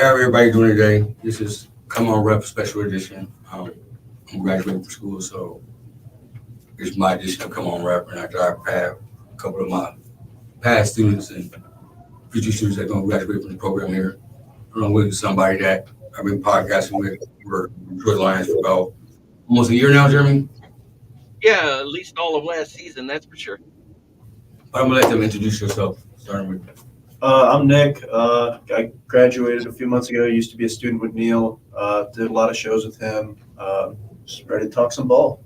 everybody doing today? This is Come On Rep Special Edition. I'm graduating from school, so it's my edition of Come On Rep, and after I've had a couple of my past students and future students that are going to graduate from the program here, along with somebody that I've been podcasting with for Detroit Lions for about almost a year now, Jeremy. Yeah, at least all of last season, that's for sure. But I'm gonna let them introduce yourself. Starting with I'm Nick. I graduated a few months ago. Used to be a student with Neil. Did a lot of shows with him. Just ready to talk some ball.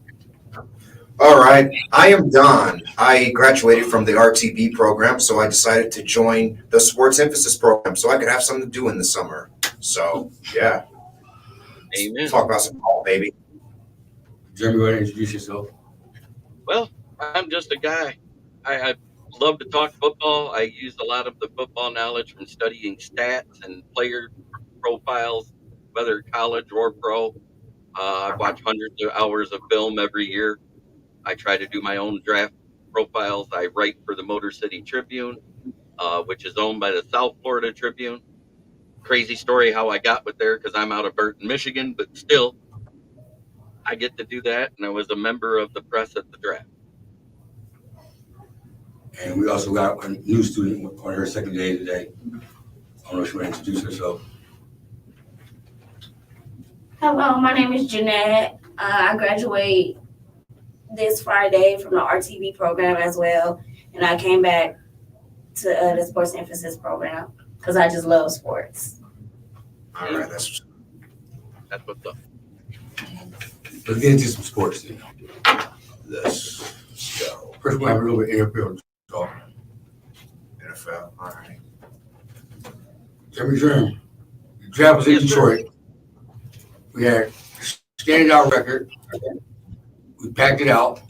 All right. I am Don. I graduated from the RTB program, so I decided to join the Sports Emphasis program so I could have something to do in the summer. So, yeah. Amen. Talk about some ball, baby. Jeremy, go ahead and introduce yourself. Well, I'm just a guy. I love to talk football. I use a lot of the football knowledge from studying stats and player profiles, whether college or pro. I watch hundreds of hours of film every year. I try to do my own draft profiles. I write for the Motor City Tribune, which is owned by the South Florida Tribune. Crazy story how I got with there because I'm out of Burton, Michigan, but still, I get to do that. And I was a member of the press at the draft. And we also got a new student on her second day today. I don't know if she want to introduce herself. Hello, my name is Jeanette. I graduate this Friday from the RTB program as well, and I came back to the Sports Emphasis program because I just love sports. All right. That's what's up. Let's get into some sports then. Let's go. First, we'll have a little bit of NFL talk. NFL. All right. Jeremy, the draft was in Detroit. We had a standout record. We packed it out.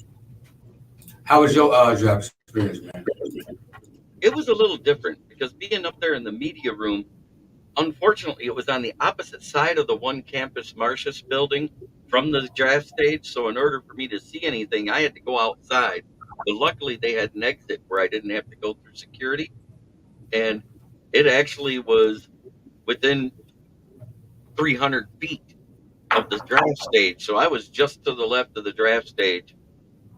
How was your draft experience, man? It was a little different because being up there in the media room, unfortunately, it was on the opposite side of the One Campus Martius building from the draft stage. So in order for me to see anything, I had to go outside. But luckily, they had an exit where I didn't have to go through security. And it actually was within 300 feet of the draft stage. So I was just to the left of the draft stage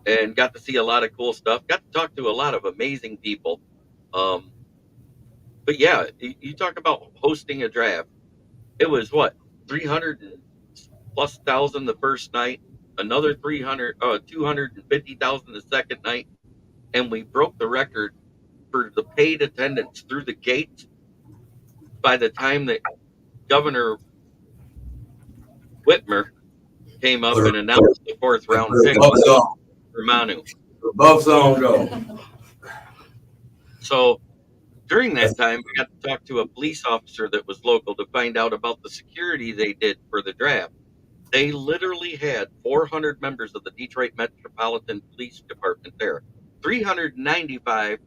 and got to see a lot of cool stuff. Got to talk to a lot of amazing people. But yeah, you talk about hosting a draft. It was what, 300 plus thousand the first night, another 250,000 the second night, and we broke the record for the paid attendance through the gate by the time that Governor Whitmer came up and announced the fourth round pick for Manu. Above song go. So during that time, we got to talk to a police officer that was local to find out about the security they did for the draft. They literally had 400 members of the Detroit Metropolitan Police Department there. 395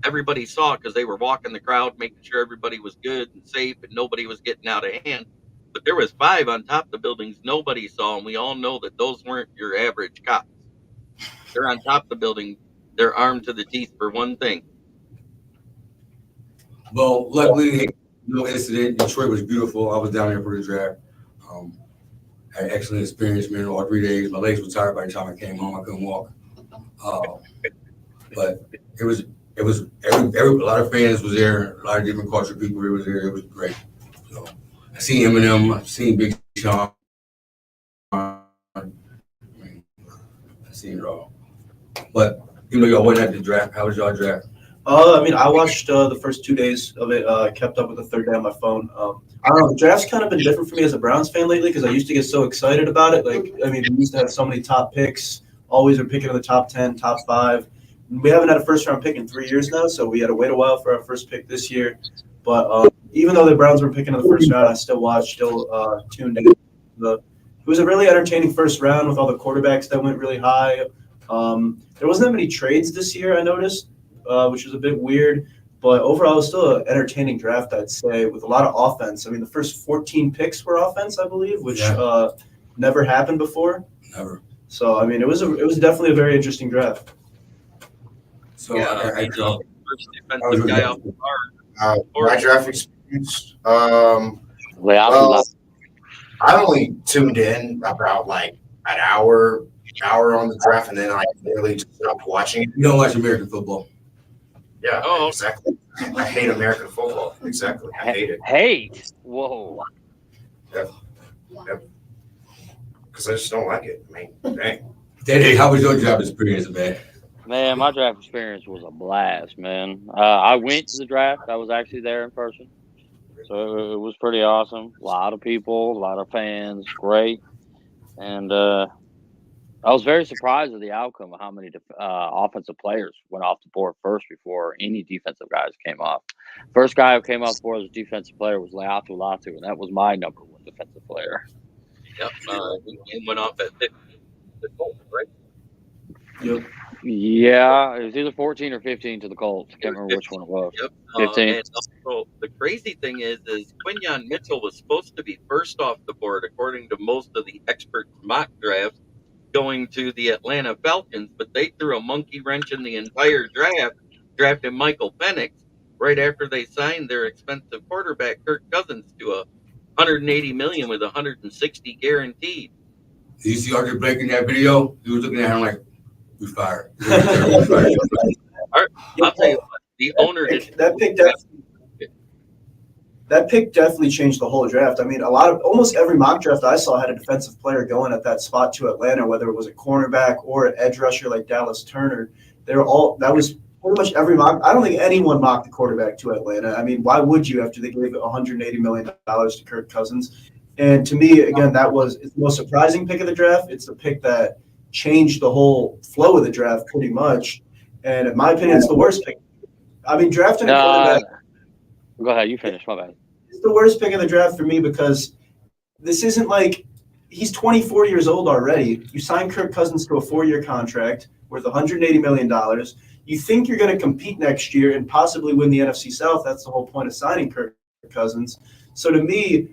everybody saw because they were walking the crowd, making sure everybody was good and safe and nobody was getting out of hand. But there was 5 on top of the buildings nobody saw, and we all know that those weren't your average cops. They're on top of the building. They're armed to the teeth for one thing. Well, luckily, no incident. Detroit was beautiful. I was down there for the draft. Had an excellent experience, man, all 3 days. My legs were tired by the time I came home. I couldn't walk. But it was a lot of fans was there. A lot of different culture people was there. It was great. So I seen Eminem. I seen Big Sean. I seen it all. But even though y'all went at the draft, how was y'all draft? I watched the first 2 days of it. Kept up with the third day on my phone. I don't know. The draft's kind of been different for me as a Browns fan lately because I used to get so excited about it. We used to have so many top picks. Always are picking in the top 10, top 5. We haven't had a first-round pick in 3 years now, so we had to wait a while for our first pick this year. But even though the Browns were picking in the first round, I still watched, tuned in. It was a really entertaining first round with all the quarterbacks that went really high. There wasn't that many trades this year, I noticed, which was a bit weird. But overall, it was still an entertaining draft, I'd say, with a lot of offense. I mean, the first 14 picks were offense, I believe, which never happened before. Never. So, I mean, it was definitely a very interesting draft. So Yeah, I first defensive guy off the bar. my draft experience. Well, I only tuned in about like an hour on the draft, and then I literally just stopped watching it. You don't watch American football. Yeah, Oh. exactly. I hate American football. Exactly. I hate it. Hate? Whoa. Because I just don't like it. I mean, dang. Daddy, how was your job experience, man? Man, my draft experience was a blast, man. I went to the draft. I was actually there in person. So it was pretty awesome. A lot of people, a lot of fans, great. And I was very surprised at the outcome of how many offensive players went off the board first before any defensive guys came off. First guy who came off the board as a defensive player was Leatu Latu, and that was my number one defensive player. Yep. He went off at 50. Right? Yep. Yeah, it was either 14 or 15 to the Colts. Can't remember which one it was. Yep. 15. And also, the crazy thing is Quinyon Mitchell was supposed to be first off the board, according to most of the expert mock drafts, going to the Atlanta Falcons, but they threw a monkey wrench in the entire draft, drafted Michael Penix right after they signed their expensive quarterback Kirk Cousins to $180 million with $160 guaranteed. Did you see Arthur Blake in that video? He was looking at him like, we fired. I'll tell you what, the owner did. That pick definitely changed the whole draft. I mean, almost every mock draft I saw had a defensive player going at that spot to Atlanta, whether it was a cornerback or an edge rusher like Dallas Turner. That was pretty much every mock. I don't think anyone mocked the quarterback to Atlanta. I mean, why would you after they gave $180 million to Kirk Cousins? And to me, again, it's the most surprising pick of the draft. It's the pick that changed the whole flow of the draft pretty much. And in my opinion, it's the worst pick. I mean, drafting a quarterback. Go ahead, you finish. My bad. It's the worst pick of the draft for me because this isn't like he's 24 years old already. You signed Kirk Cousins to a 4-year contract worth $180 million. You think you're going to compete next year and possibly win the NFC South. That's the whole point of signing Kirk Cousins. So to me,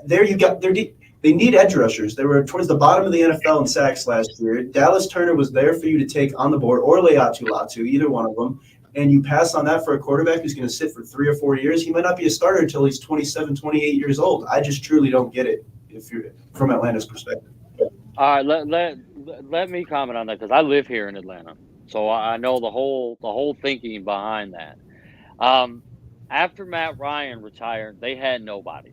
they need edge rushers. They were towards the bottom of the NFL in sacks last year. Dallas Turner was there for you to take on the board, or Leatu Latu, either one of them. And you pass on that for a quarterback who's going to sit for 3 or 4 years. He might not be a starter until he's 27, 28 years old. I just truly don't get it if you're from Atlanta's perspective. All right, let me comment on that because I live here in Atlanta, so I know the whole thinking behind that. After Matt Ryan retired, they had nobody.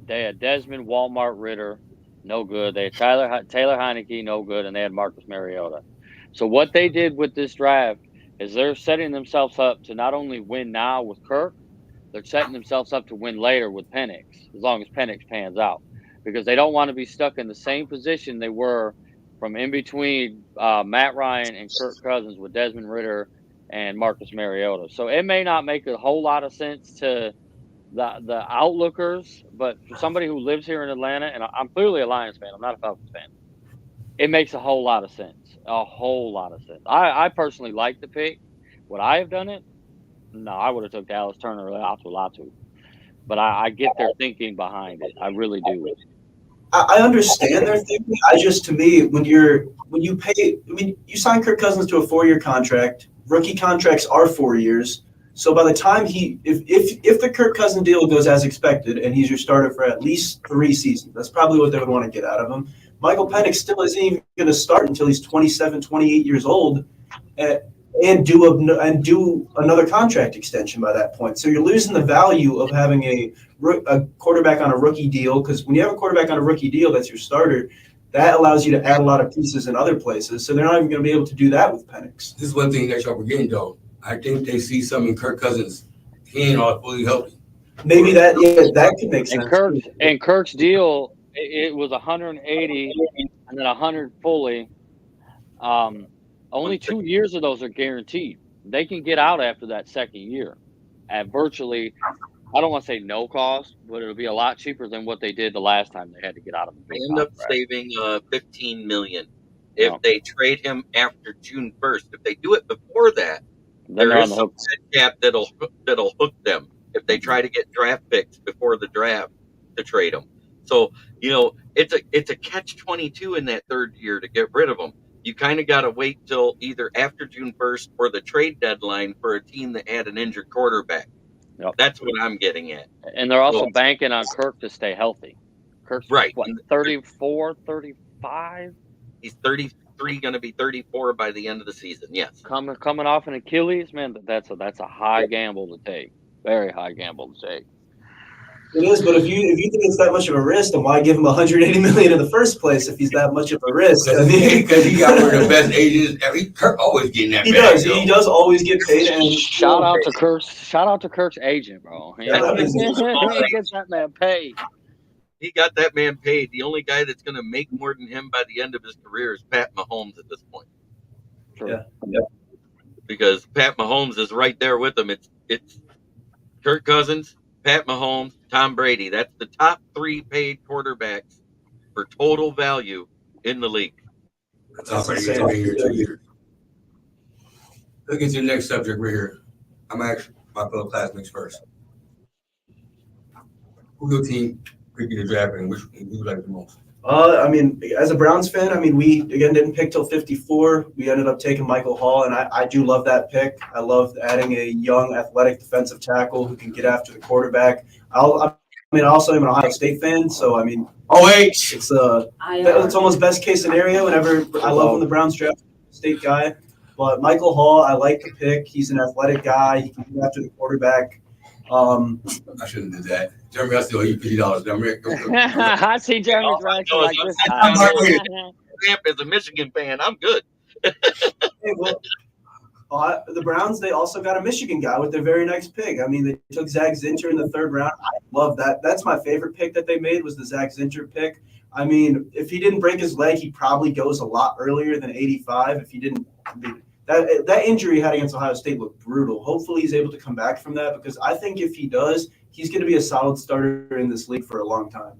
They had Desmond Walmart Ritter, no good. They had Taylor Heineke, no good, and they had Marcus Mariota. So what they did with this draft is they're setting themselves up to not only win now with Kirk, they're setting themselves up to win later with Penix, as long as Penix pans out, because they don't want to be stuck in the same position they were from in between Matt Ryan and Kirk Cousins with Desmond Ritter and Marcus Mariota. So it may not make a whole lot of sense to the outlookers, but for somebody who lives here in Atlanta, and I'm clearly a Lions fan, I'm not a Falcons fan, it makes a whole lot of sense. A whole lot of sense. I personally like the pick. Would I have done it? No, I would have took Dallas Turner or Latu. But I get their thinking behind it. I really do. I understand their thinking. To me, when you pay, I mean, you sign Kirk Cousins to a 4-year contract. Rookie contracts are 4 years. So by the time if the Kirk Cousins deal goes as expected and he's your starter for at least 3 seasons, that's probably what they would want to get out of him. Michael Penix still isn't even going to start until he's 27, 28 years old and do another contract extension by that point. So you're losing the value of having a quarterback on a rookie deal, because when you have a quarterback on a rookie deal that's your starter, that allows you to add a lot of pieces in other places. So they're not even going to be able to do that with Penix. This is one thing that y'all forgetting, though. I think they see something in Kirk Cousins. He ain't all fully healthy. Maybe that could make sense. And Kirk's deal, it was 180 and then 100 fully. Only 2 years of those are guaranteed. They can get out after that second year at virtually, I don't want to say no cost, but it'll be a lot cheaper than what they did the last time they had to get out of the They end up saving $15 million if they trade him after June 1st. If they do it before that, there is some cap that'll hook them if they try to get draft picks before the draft to trade them. So, it's a catch-22 in that third year to get rid of them. You kind of got to wait till either after June 1st or the trade deadline for a team that had an injured quarterback. Yep. That's what I'm getting at. And they're also Well- banking on Kirk to stay healthy. Kirk's Right. what, 34, 35? He's 33, going to be 34 by the end of the season. Yes. Coming off an Achilles, man, that's a high gamble to take. Very high gamble to take. It is, but if you think it's that much of a risk, then why give him 180 million in the first place if he's that much of a risk? I mean, Because he got one of the best agents. Kirk always getting that. he bag, does. yo. He does always get paid. And Shout out to Kirk's agent, bro. He Yeah, I mean, gets that man paid. He got that man paid. The only guy that's going to make more than him by the end of his career is Pat Mahomes at this point. True. Yeah. Because Pat Mahomes is right there with him. It's Kirk Cousins, Pat Mahomes, Tom Brady. That's the top 3 paid quarterbacks for total value in the league. That's been here 2 years. Look at your next subject right here. I'm asking my fellow classmates first. Who your team picked in the draft and which who you like the most? I mean, as a Browns fan, I mean, we again didn't pick till 54. We ended up taking Michael Hall, and I do love that pick. I love adding a young, athletic defensive tackle who can get after the quarterback. I also am an Ohio State fan, so I mean, it's it's almost best case scenario. Whenever I love when the Browns draft a state guy, but Michael Hall, I like the pick. He's an athletic guy. He can get after the quarterback. I shouldn't do that. Jeremy, I still owe you $50. I see Jeremy's reaction like this I'm time. Camp as a Michigan fan, I'm good. Hey, well, the Browns, they also got a Michigan guy with their very next pick. I mean, they took Zach Zinter in the 3rd round. I love that. That's my favorite pick that they made was the Zach Zinter pick. I mean, if he didn't break his leg, he probably goes a lot earlier than 85. If he didn't, that injury he had against Ohio State looked brutal. Hopefully he's able to come back from that because I think if he does, he's going to be a solid starter in this league for a long time.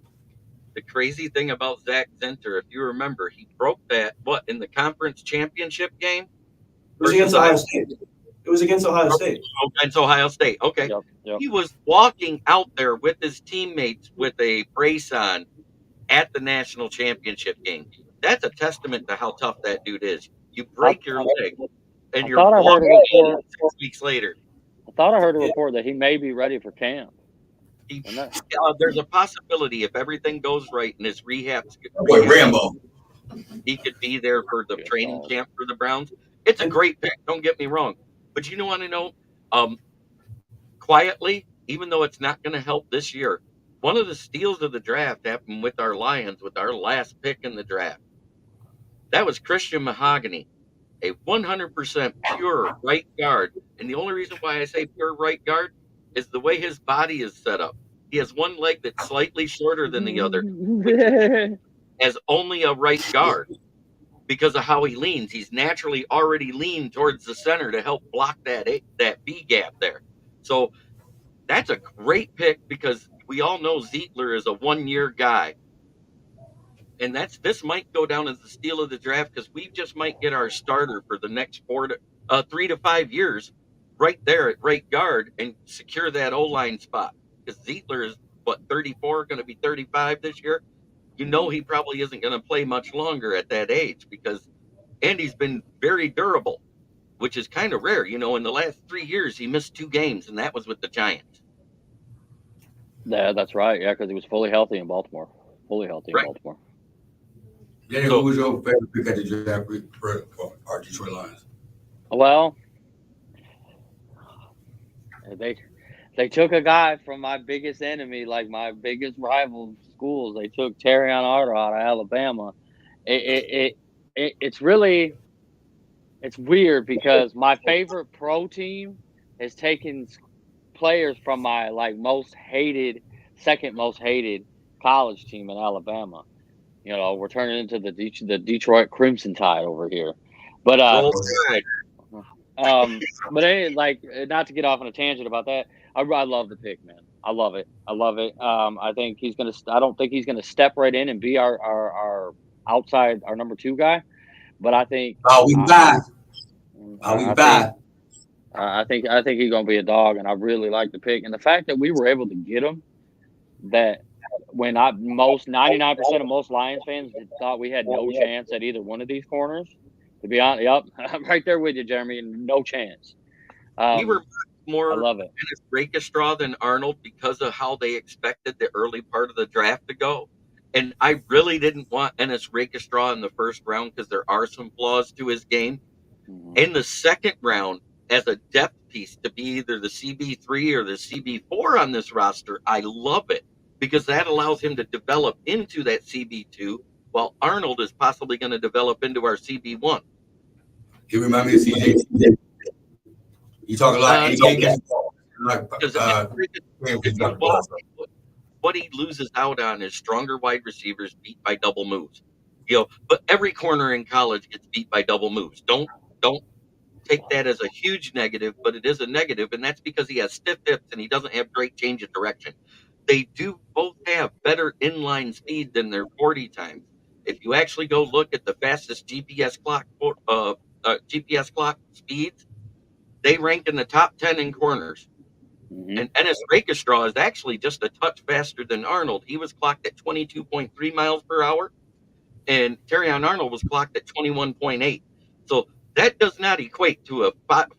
The crazy thing about Zach Zinter, if you remember, he broke that, in the conference championship game? It was against Ohio State. It was against Ohio State. Against Ohio State. Okay. Yep. He was walking out there with his teammates with a brace on at the national championship game. That's a testament to how tough that dude is. You break your leg, and you're walking 6 weeks later. I thought I heard a report that he may be ready for camp. There's a possibility if everything goes right in his rehab, Boy, Rambo. he could be there for the training camp for the Browns. It's a great pick. Don't get me wrong, but you want to know, quietly, even though it's not going to help this year, one of the steals of the draft happened with our Lions with our last pick in the draft. That was Christian Mahogany, a 100% pure right guard. And the only reason why I say pure right guard is the way his body is set up. He has one leg that's slightly shorter than the other, as only a right guard because of how he leans. He's naturally already leaned towards the center to help block that B gap there. So that's a great pick because we all know Zietler is a 1-year guy. And this might go down as the steal of the draft because we just might get our starter for the next 3 to 5 years right there at right guard and secure that O-line spot. Because Zietler is, 34, going to be 35 this year. You know he probably isn't going to play much longer at that age and he's been very durable, which is kind of rare. You know, in the last 3 years, he missed 2 games, and that was with the Giants. Yeah, that's right. Yeah, because he was fully healthy in Baltimore. Fully healthy in Baltimore. Danny, who was your favorite pick at the draft for our Detroit Lions? Well, they took a guy from my biggest enemy, like my biggest rival schools. They took Terrion Arthur out of Alabama. It's weird because my favorite pro team has taken players from my second most hated college team in Alabama. You know, we're turning into the Detroit Crimson Tide over here. But not to get off on a tangent about that, I love the pick, man. I love it. I think I don't think he's gonna step right in and be our outside, our number 2 guy. But I think we back. I think he's gonna be a dog, and I really like the pick. And the fact that we were able to get him, that when 99% of most Lions fans thought we had no chance at either one of these corners. To be honest, I'm right there with you, Jeremy. No chance. We were I more love it. Dennis Rakestraw than Arnold because of how they expected the early part of the draft to go. And I really didn't want Ennis Rakestraw in the first round because there are some flaws to his game. Mhm. In the second round, as a depth piece to be either the CB3 or the CB4 on this roster, I love it because that allows him to develop into that CB2 while Arnold is possibly going to develop into our CB1. He remind me of CJ. You talk a lot, and he can't catch the ball. Like, Because if if you watch, what he loses out on is stronger wide receivers beat by double moves. But every corner in college gets beat by double moves. Don't take that as a huge negative, but it is a negative, and that's because he has stiff hips and he doesn't have great change of direction. They do both have better inline speed than their 40 times. If you actually go look at the fastest GPS clock speeds, they rank in the top 10 in corners. Mhm. And Ennis Rakestraw is actually just a touch faster than Arnold. He was clocked at 22.3 miles per hour, and Terrion Arnold was clocked at 21.8. So that does not equate to a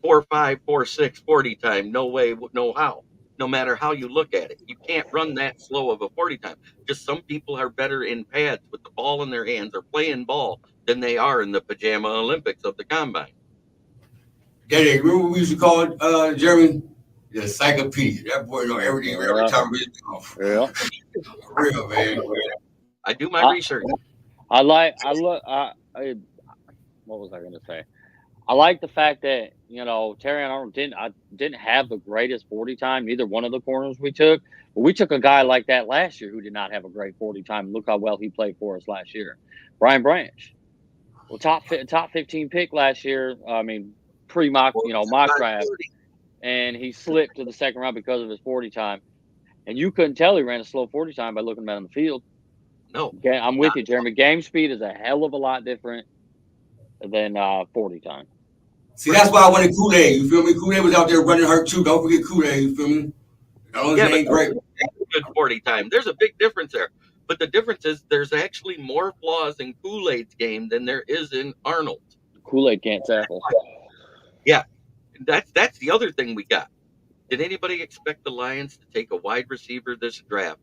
4.5, 4.6 40 time. No way, no how. No matter how you look at it, you can't run that slow of a 40 time. Just some people are better in pads with the ball in their hands or playing ball than they are in the pajama Olympics of the combine. Daddy, remember what we used to call it, Jeremy? The encyclopedia. That boy know everything, every time we Yeah. real, man. I do my research. What was I going to say? I like the fact that, Terrion Arnold didn't have the greatest 40 time, neither one of the corners we took. But we took a guy like that last year who did not have a great 40 time. Look how well he played for us last year. Brian Branch. Well, top 15 pick last year. I mean, pre-mock, mock draft. And he slipped to the second round because of his 40 time. And you couldn't tell he ran a slow 40 time by looking at him on the field. No. I'm with you, Jeremy. Game speed is a hell of a lot different than 40 time. See, that's why I wanted Kool-Aid. You feel me? Kool-Aid was out there running hurt too. Don't forget Kool-Aid. You feel me? That ain't great. Good 40 time. There's a big difference there. But the difference is there's actually more flaws in Kool-Aid's game than there is in Arnold's. Kool-Aid can't tackle. Yeah. That's the other thing we got. Did anybody expect the Lions to take a wide receiver this draft?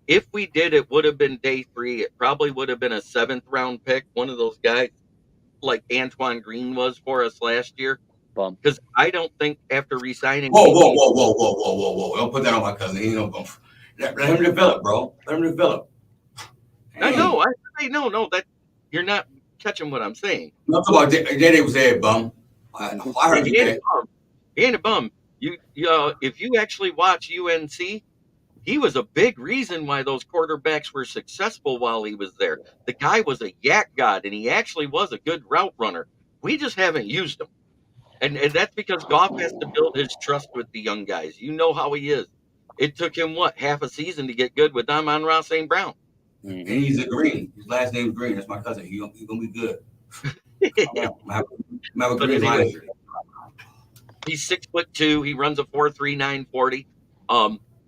If we did, it would have been day 3. It probably would have been a 7th round pick, one of those guys like Antoine Green was for us last year. Because I don't think after resigning. Whoa. Don't put that on my cousin. He ain't no bump. Let him develop, bro. Let him develop. I know. No. That you're not catching what I'm saying. I'm talking about Daddy was there, bum. I heard you. He ain't a bum. If you actually watch UNC, he was a big reason why those quarterbacks were successful while he was there. The guy was a yak god, and he actually was a good route runner. We just haven't used him. And that's because Goff has to build his trust with the young guys. You know how he is. It took him, half a season to get good with Amon-Ra St. Brown. And he's a Green. His last name's Green. That's my cousin. He's going to be good. He's 6'2". He runs a 4.39 40.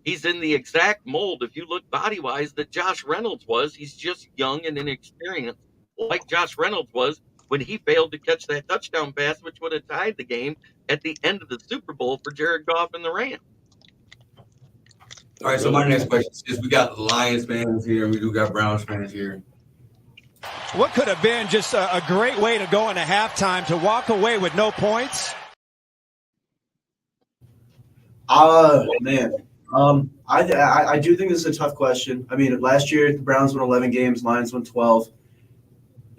He's in the exact mold, if you look body-wise, that Josh Reynolds was. He's just young and inexperienced, like Josh Reynolds was when he failed to catch that touchdown pass, which would have tied the game at the end of the Super Bowl for Jared Goff and the Rams. All right, so my next question is, we got Lions fans here, and we do got Browns fans here. What could have been just a great way to go into halftime, to walk away with no points? Man. I do think this is a tough question. I mean, last year the Browns won 11 games, Lions won 12.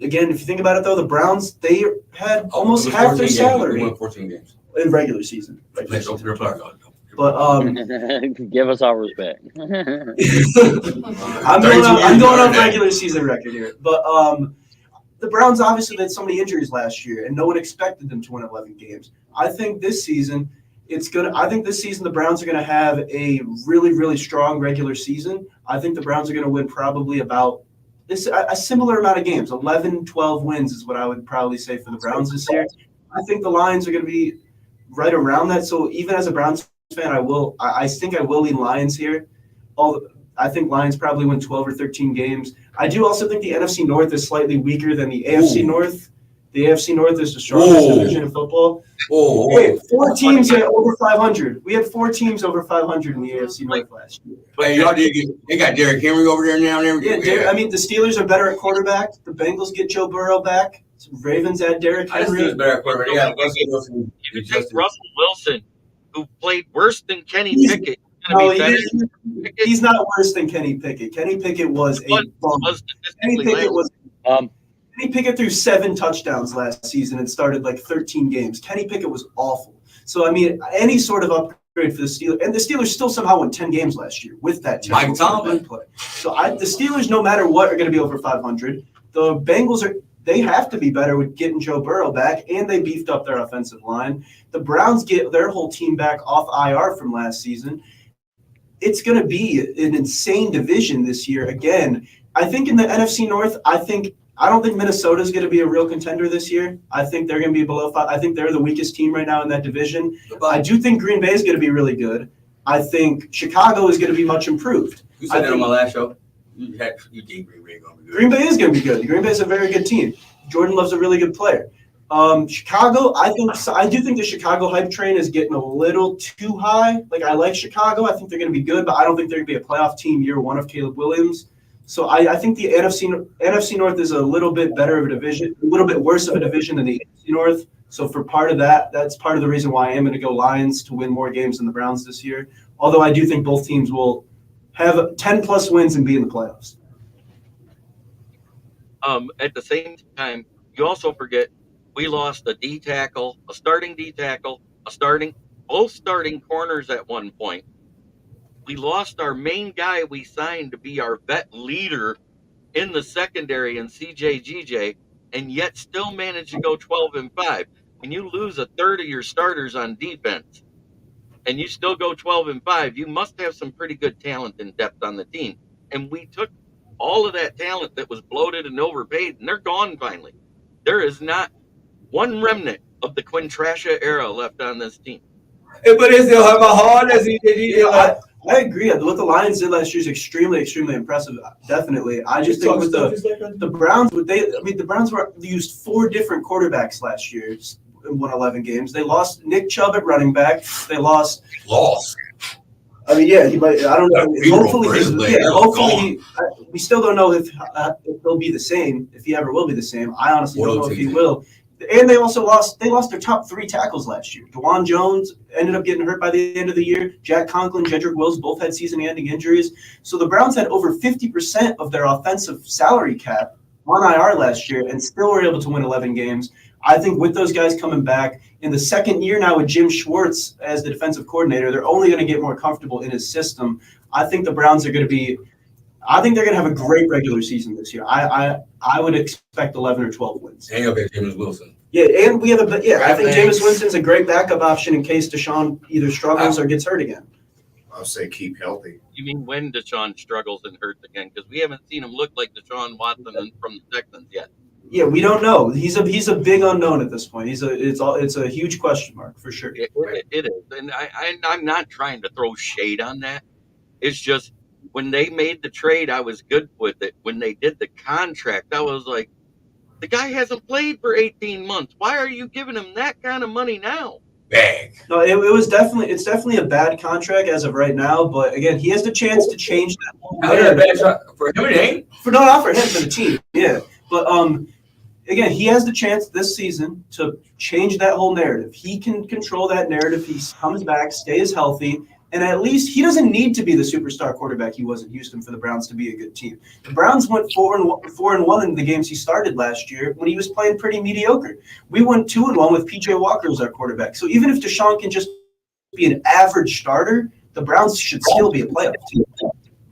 Again, if you think about it, though, the Browns, they had almost half their salary. They won 14 games. In regular season. But give us our respect. I'm going on regular season record here. But the Browns obviously had so many injuries last year, and no one expected them to win 11 games. I think this season the Browns are going to have a really, really strong regular season. I think the Browns are going to win probably about a similar amount of games. 11, 12 wins is what I would probably say for the Browns this year. I think the Lions are going to be right around that. So even as a Browns fan, I think I will lean Lions here. I think Lions probably win 12 or 13 games. I do also think the NFC North is slightly weaker than the AFC North. The AFC North is the strongest Whoa. division in football. Oh, Hey, 4 teams at over 500. We had 4 teams over 500 in the AFC North last year. hey, y'all did get, they got Derrick Henry over there now and everything. I mean, the Steelers are better at quarterback. The Bengals get Joe Burrow back. Ravens add Derrick I just feel Henry. it's better at quarterback. They got Russell Wilson. You take Russell Wilson, who played worse than Kenny He's- Pickett. No, Be better than Pickett. he's not worse than Kenny Pickett. Kenny Pickett was a bum. Was Kenny statistically Pickett last. was. Kenny Pickett threw 7 touchdowns last season and started like 13 games. Kenny Pickett was awful. So, I mean, any sort of upgrade for the Steelers. And the Steelers still somehow won 10 games last year with that Mike Tomlin. play. So, the Steelers, no matter what, are going to be over 500. The Bengals they have to be better with getting Joe Burrow back, and they beefed up their offensive line. The Browns get their whole team back off IR from last season. It's going to be an insane division this year. Again, I think in the NFC North, I don't think Minnesota is going to be a real contender this year. I think they're going to be below 5. I think they're the weakest team right now in that division. I do think Green Bay is going to be really good. I think Chicago is going to be much improved. You said that on my last show. You think Green Bay going to be good. Green Bay is going to be good. Green Bay is a very good team. Jordan Love's a really good player. Chicago, I do think the Chicago hype train is getting a little too high. Like, I like Chicago. I think they're going to be good, but I don't think they're going to be a playoff team year one of Caleb Williams. So I think the NFC North is a little bit better of a division, a little bit worse of a division than the AFC North. So for part of that's part of the reason why I am going to go Lions to win more games than the Browns this year. Although I do think both teams will have 10-plus wins and be in the playoffs. At the same time, you also forget we lost a D tackle, a starting D tackle, both starting corners at one point. We lost our main guy we signed to be our vet leader in the secondary in CJ GJ, and yet still managed to go 12-5. When you lose a third of your starters on defense and you still go 12-5, you must have some pretty good talent and depth on the team. And we took all of that talent that was bloated and overpaid, and they're gone finally. There is not one remnant of the Quintrasha era left on this team. Hey, but they still have a hard as I agree. What the Lions did last year is extremely, extremely impressive. Definitely. I just think with the Browns, the Browns used 4 different quarterbacks last year and won 11 games. They lost Nick Chubb at running back. They lost. I mean, yeah, he might. I don't know. Hopefully, we still don't know if he'll be the same. If he ever will be the same, I honestly don't know if he will. And they also lost. They lost their top 3 tackles last year. DeJuan Jones ended up getting hurt by the end of the year. Jack Conklin, Jedrick Wills both had season-ending injuries. So the Browns had over 50% of their offensive salary cap on IR last year, and still were able to win 11 games. I think with those guys coming back in the second year now with Jim Schwartz as the defensive coordinator, they're only going to get more comfortable in his system. I think the Browns are going to be. I think they're going to have a great regular season this year. I would expect 11 or 12 wins. And you'll get Jameis Wilson. Yeah, and we have I think Jameis Winston's a great backup option in case Deshaun either struggles or gets hurt again. I'll say keep healthy. You mean when Deshaun struggles and hurts again? Because we haven't seen him look like Deshaun Watson from the Texans yet. Yeah, we don't know. He's a big unknown at this point. It's a huge question mark for sure. It is, and I'm not trying to throw shade on that. It's just when they made the trade, I was good with it. When they did the contract, I was like, the guy hasn't played for 18 months. Why are you giving him that kind of money now? Bag. No, it's definitely a bad contract as of right now. But again, he has the chance to change that. How did that bad for him? It ain't. Not for him, for the team. Yeah, but again, he has the chance this season to change that whole narrative. He can control that narrative. He comes back, stays healthy, and at least he doesn't need to be the superstar quarterback he was in Houston for the Browns to be a good team. The Browns went 4-1 in the games he started last year when he was playing pretty mediocre. We went 2-1 with PJ Walker as our quarterback. So even if Deshaun can just be an average starter, the Browns should still be a playoff team.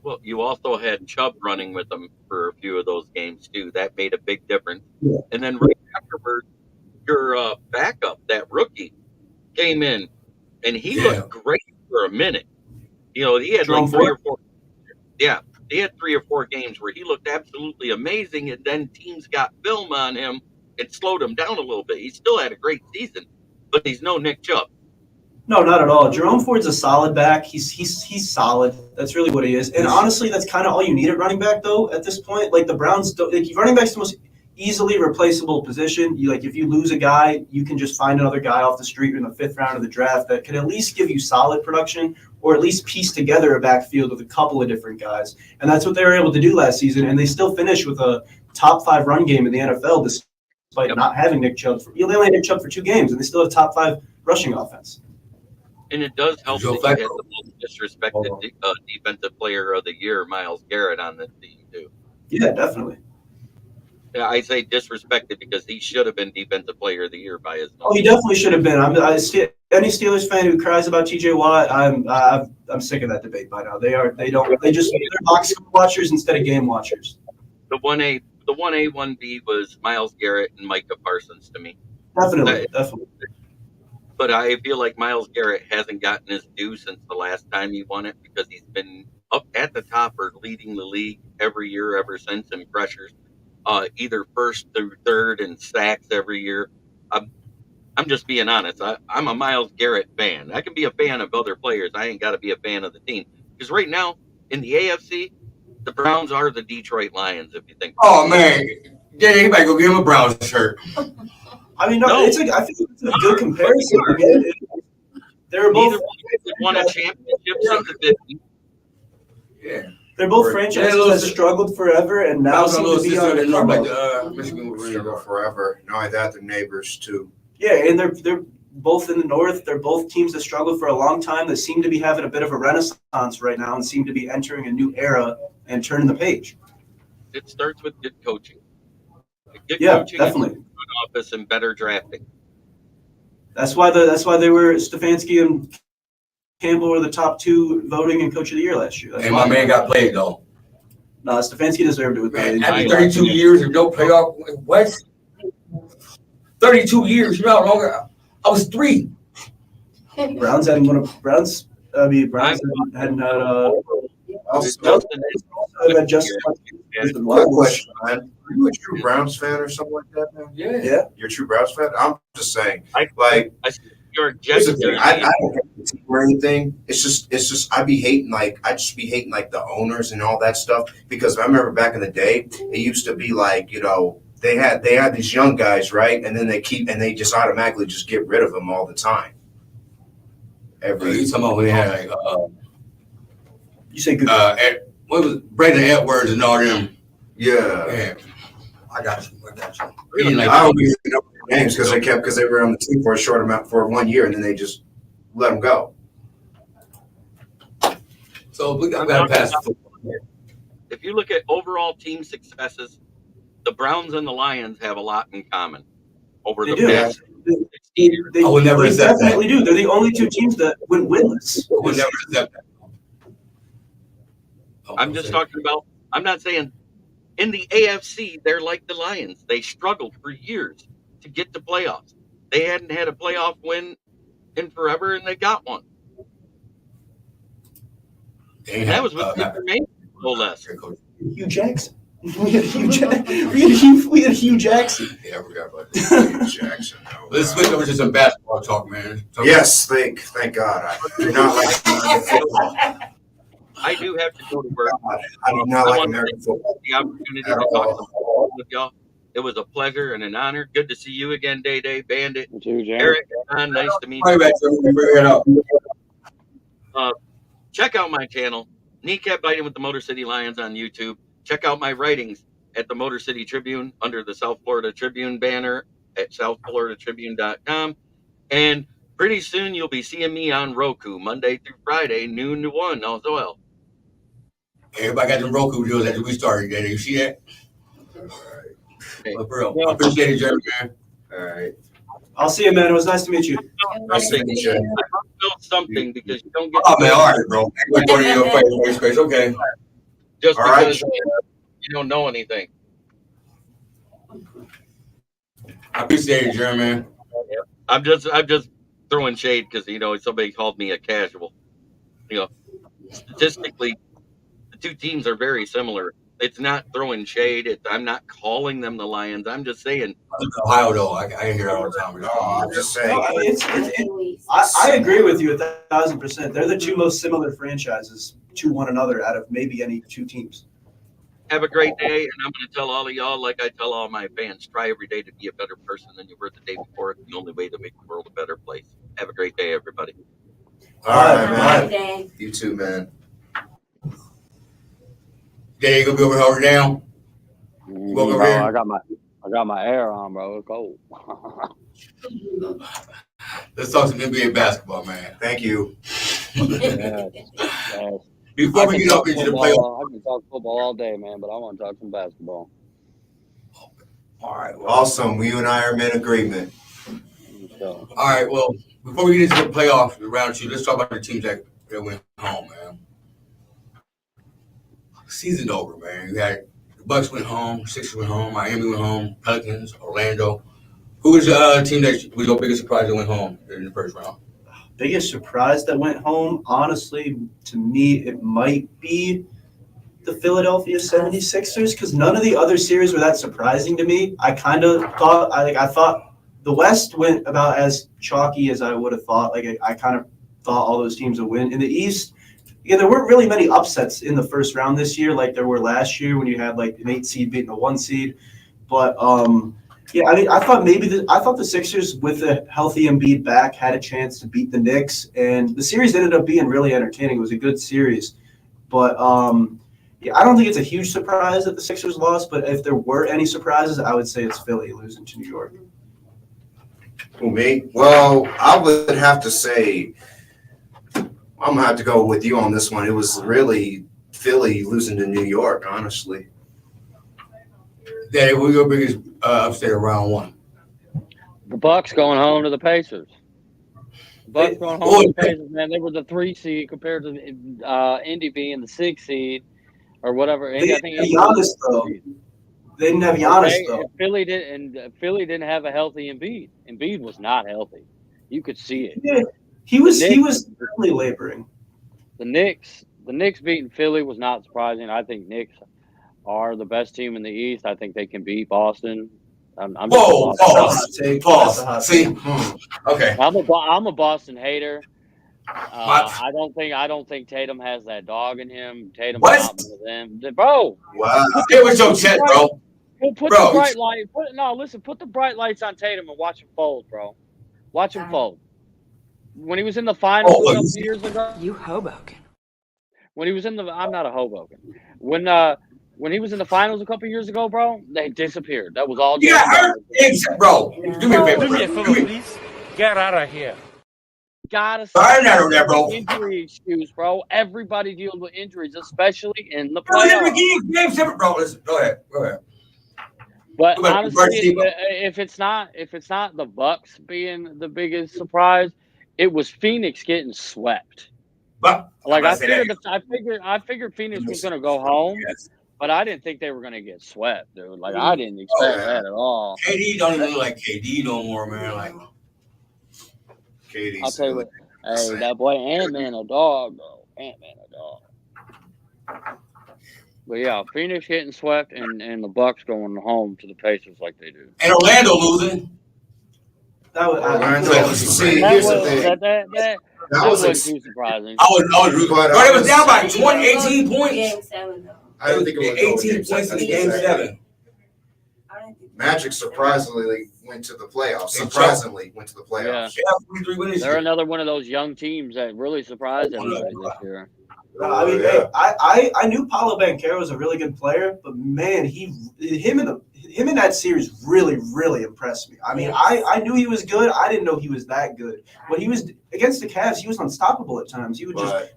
Well, you also had Chubb running with them for a few of those games too. That made a big difference. Yeah. And then right afterward, your backup, that rookie, came in, and he looked great for a minute. You know, he had like 3 or 4. Yeah, he had 3 or 4 games where he looked absolutely amazing, and then teams got film on him and slowed him down a little bit. He still had a great season, but he's no Nick Chubb. No, not at all. Jerome Ford's a solid back. He's solid. That's really what he is. And honestly, that's kind of all you need at running back, though. At this point, like the Browns, running back's the most. easily replaceable position. If you lose a guy, you can just find another guy off the street in the 5th round of the draft that can at least give you solid production, or at least piece together a backfield with a couple of different guys. And that's what they were able to do last season. And they still finished with a top 5 run game in the NFL despite not having Nick Chubb. They only had Nick Chubb for 2 games, and they still have top 5 rushing offense. And it does help that Joe you had Flacco. the most disrespected defensive player of the year, Myles Garrett, on the team too. Yeah, definitely. Yeah, I say disrespected because he should have been defensive player of the year by his Oh, he definitely should have been. Any Steelers fan who cries about TJ Watt, I'm sick of that debate by now. They're box score watchers instead of game watchers. The 1A, 1B was Myles Garrett and Micah Parsons to me. Definitely. But I feel like Myles Garrett hasn't gotten his due since the last time he won it because he's been up at the top or leading the league every year ever since in pressures, either first through third and sacks every year. I'm just being honest. I'm a Myles Garrett fan. I can be a fan of other players. I ain't got to be a fan of the team. Because right now, in the AFC, the Browns are the Detroit Lions, if you think. Oh, man. Yeah, anybody go give him a Browns shirt. I mean, I think it's a good comparison. I mean, they're both Neither one has won a championship since the 50s. Yeah. they're both franchises that struggled forever and now seem to be on the come up. Michigan was Struggle forever. Not only that, they're neighbors too. Yeah, and they're both in the North. They're both teams that struggled for a long time that seem to be having a bit of a renaissance right now and seem to be entering a new era and turning the page. It starts with good coaching. Good Yeah, coaching definitely. and front office and better drafting. That's why they were Stefanski and Campbell were the top 2 voting in Coach of the Year last year. That's And why. my man got played, though. No, Stefanski deserved it with Man, that. after 32 years of no playoff, what? 32 years, you know how long? I was 3. Browns hadn't won a Browns. I mean, Browns hadn't had just Quick question, man. Are you a true Browns fan or something like that, man? Yeah. You're a true Browns fan? I'm just saying. I You're a Here's the Jets thing, fan. I don't hate the team or anything. It's just I be hating I just be hating the owners and all that stuff because I remember back in the day it used to be they had these young guys, right, and then they just automatically just get rid of them all the time. You talking about when they had You say good. what was Brandon Edwards and all them? Yeah. Yeah. I got you. He Really? didn't like I don't even know their names because they were on the team for a short amount for 1 year and then they just let them go. So we got to pass the football. If you look at overall team successes, the Browns and the Lions have a lot in common over They the do. past 16 years. They I would never accept that. definitely do. They're the only 2 teams that went winless. I would never accept that. I'm just talking about, I'm not saying in the AFC, they're like the Lions. They struggled for years to get to playoffs. They hadn't had a playoff win in forever, and they got one. And that was with Cooper Mason, no less. Hugh Jackson. We had Hugh Jackson. Yeah, I forgot about Hugh that. Jackson. No, Let's switch over to some basketball talk, man. Yes, thank God. I do not like American football. I do have to go to work. I do not like American football. The opportunity to At talk all. some football with y'all. It was a pleasure and an honor. Good to see you again, Day Day, Bandit, You too, Jared. Eric, John. Nice to meet All right, you. back to bring it up. Check out my channel, Kneecap Biting with the Motor City Lions on YouTube. Check out my writings at the Motor City Tribune under the South Florida Tribune banner at southfloridatribune.com. And pretty soon you'll be seeing me on Roku Monday through Friday, noon to 1 as well. Everybody got them Roku deals that we started. Did you see that? Hey. But for real, I appreciate it, Jeremy, man. All right. I'll see you, man. It was nice to meet you. Nice to meet you. I felt something because you don't get Oh, man, all right, bro. Everybody going in your face. Okay. just All right. because you don't know anything. I appreciate it, Jeremy, man. I'm just throwing shade because somebody called me a casual. Statistically, the 2 teams are very similar. It's not throwing shade. I'm not calling them the Lions. I'm just saying. Ohio, though, I hear it all the time. No, I'm just saying. No, I mean, I agree with you 1,000%. They're the 2 most similar franchises to one another out of maybe any 2 teams. Have a great day, and I'm going to tell all of y'all, like I tell all my fans, try every day to be a better person than you were the day before. It's the only way to make the world a better place. Have a great day, everybody. All right, Have a man. great day. You too, man. They gonna be over here down. Welcome Bro, here. I got my air on, bro. It's cold. Let's talk some NBA basketball, man. Thank you. Yes. Before we get up into the playoffs. I can talk football all day, man, but I want to talk some basketball. All right. Well, Awesome. You and I are in agreement. So, all right. Well, before we get into the playoffs, round two, let's talk about the teams that went home, man. Season's over, man. You had the Bucks went home, Sixers went home, Miami went home, Pelicans, Orlando. Who was the team that was your biggest surprise that went home in the first round? Biggest surprise that went home, honestly, to me, it might be the Philadelphia 76ers, because none of the other series were that surprising to me. I kind of thought, I thought the West went about as chalky as I would have thought. Like, I kind of thought all those teams would win. In the East, yeah, there weren't really many upsets in the first round this year like there were last year when you had like an 8 seed beating a 1 seed. But yeah, I mean, I thought the Sixers with a healthy Embiid back had a chance to beat the Knicks, and the series ended up being really entertaining. It was a good series, but yeah, I don't think it's a huge surprise that the Sixers lost. But if there were any surprises, I would say it's Philly losing to New York. Who, me? Well, I would have to say I'm gonna have to go with you on this one. It was really Philly losing to New York, honestly. That was your biggest upset of round one. the Bucks going home to the Pacers. The Bucks going home to the Pacers, man. They were the 3 seed compared to Indy being the 6 seed or whatever. They I think didn't have Giannis, though. They didn't have Giannis, though. Philly didn't have a healthy Embiid. Embiid was not healthy. You could see it. Yeah, he was certainly laboring. The Knicks beating Philly was not surprising. I think Knicks are the best team in the East. I think they can beat Boston. Whoa, pause. See, okay. I'm a Boston hater. I don't think Tatum has that dog in him. Tatum's not one of them, bro. Wow. It was your chest, bro. Put the bright light. Put the bright lights on Tatum and watch him fold, bro. Watch him fold. When he was in the finals a couple years ago, you Hoboken. I'm not a Hoboken. When he was in the finals a couple years ago, bro, they disappeared. That was all. Yeah, bro. Do me a favor, please. Get out of here. Gotta start that, bro. Injury excuse, bro. Everybody deals with injuries, especially in the playoffs. Game 7, bro. Listen, go ahead. But honestly, if it's not the Bucks being the biggest surprise, it was Phoenix getting swept. But like I figured Phoenix was gonna go home, but I didn't think they were gonna get swept, dude. Like I didn't expect that at all. KD don't even look like KD no more, man. Like KD. I'll tell you what. Hey, that boy Ant-Man a dog, bro. Ant-Man a dog. But yeah, Phoenix getting swept and the Bucks going home to the Pacers like they do. And Orlando losing. That wasn't too surprising. I was rooting. But it was down by 18 points. Game 7, though. I didn't think it was 18 points in game 7. Magic surprisingly went to the playoffs. Yeah. They're another one of those young teams that really surprised everybody this year. I mean, hey, I knew Paolo Banchero was a really good player, but man, him in that series really, really impressed me. I mean, I knew he was good. I didn't know he was that good. When he was against the Cavs, he was unstoppable at times. He would just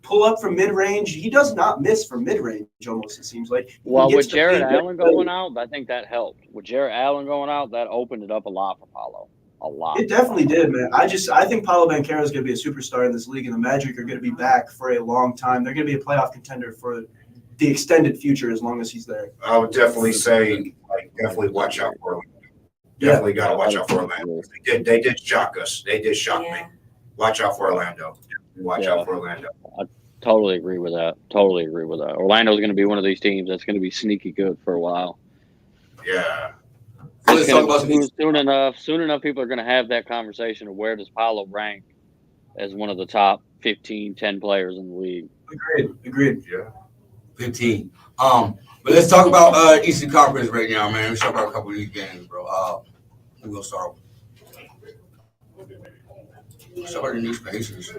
pull up from mid-range. He does not miss from mid-range, almost, it seems like. Well, with Jared Allen going out, I think that helped. With Jared Allen going out, that opened it up a lot for Paolo. A lot. It definitely did, man. I think Paolo Banchero is going to be a superstar in this league, and the Magic are going to be back for a long time. They're going to be a playoff contender for the extended future as long as he's there. I would definitely say, definitely watch out for him. Definitely got to watch out for Orlando. They did shock us. They did shock me. Watch out for Orlando. Watch out for Orlando. I totally agree with that. Orlando's going to be one of these teams that's going to be sneaky good for a while. Yeah. Soon enough, people are going to have that conversation of where does Paolo rank as one of the top 15, 10 players in the league. Agreed. Yeah. 15. But let's talk about Eastern Conference right now, man. Let's talk about a couple of these games, bro. We're gonna start. Let's talk about the Knicks Pacers.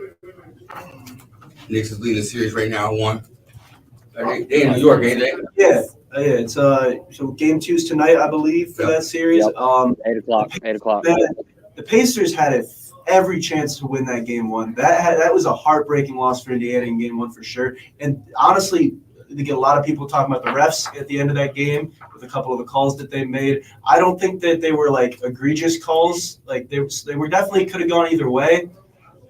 Knicks is leading the series right now, 1. They in New York, ain't they? Yeah. It's so game 2's tonight, I believe, for that series. Yep. 8 o'clock. 8 o'clock. The Pacers had every chance to win that game 1. That was a heartbreaking loss for Indiana in game 1 for sure. And honestly, they get a lot of people talking about the refs at the end of that game with a couple of the calls that they made. I don't think that they were like egregious calls. Like they were definitely could have gone either way.